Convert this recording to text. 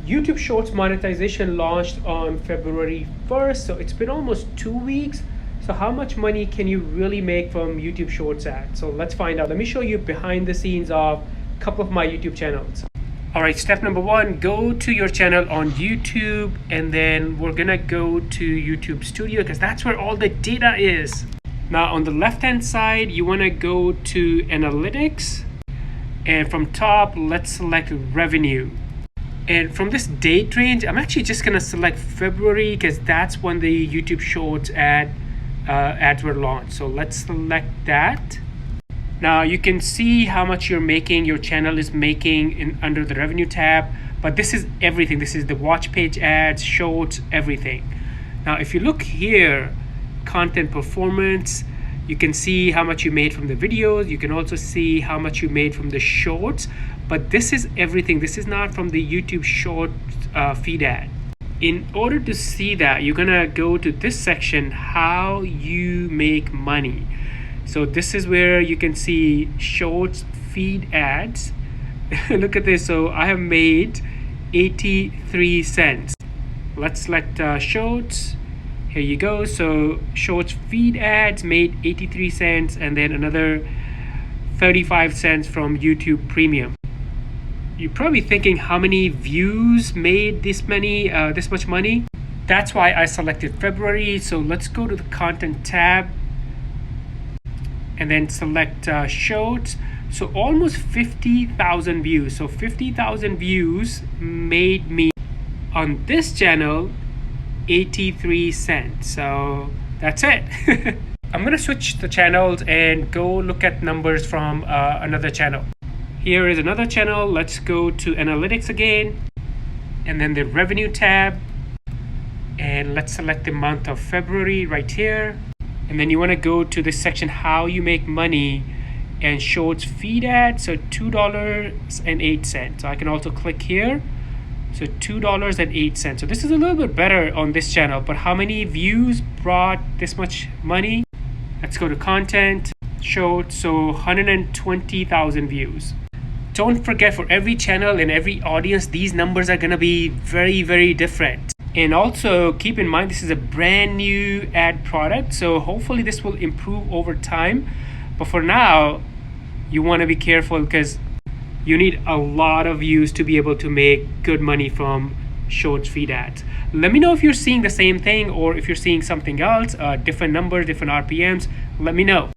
YouTube Shorts monetization launched on February 1st, so it's been almost 2 weeks. So how much money can you really make from YouTube Shorts ads? So let's find out. Let me show you behind the scenes of a couple of my YouTube channels. All right, step number one, go to your channel on YouTube, and then we're gonna go to YouTube Studio because that's where all the data is. Now on the left-hand side, you wanna go to Analytics, and from top, let's select Revenue. And from this date range, I'm actually just gonna select February because that's when the YouTube Shorts ads were launched. So let's select that. Now you can see how much you're making, your channel is making under the revenue tab, but this is everything. This is the watch page ads, shorts, everything. Now if you look here, content performance, you can see how much you made from the videos. You can also see how much you made from the shorts, but this is everything. This is not from the YouTube short feed ad. In order to see that, you're gonna go to this section, how you make money. So this is where you can see shorts feed ads. Look at this. So I have made 83 cents. Let's select shorts. Here you go. So shorts feed ads made 83 cents, and then another 35 cents from YouTube Premium. You're probably thinking how many views made this much money. That's why I selected February. So let's go to the content tab and then select shorts. So almost 50,000 views. So 50,000 views made me on this channel 83 cents. So that's it. I'm gonna switch the channels and go look at numbers from another channel. Here is another channel. Let's go to Analytics again, and then the Revenue tab, and let's select the month of February right here. And then you want to go to this section, how you make money, and shorts feed ads. So $2.08. So I can also click here. So $2.08. So this is a little bit better on this channel, but how many views brought this much money? Let's go to content, shorts. So 120,000 views. Don't forget, for every channel and every audience, these numbers are going to be very, very different. And also keep in mind, this is a brand new ad product, so hopefully this will improve over time. But for now, you want to be careful because you need a lot of views to be able to make good money from shorts feed ads. Let me know if you're seeing the same thing or if you're seeing something else, different numbers, different RPMs. Let me know.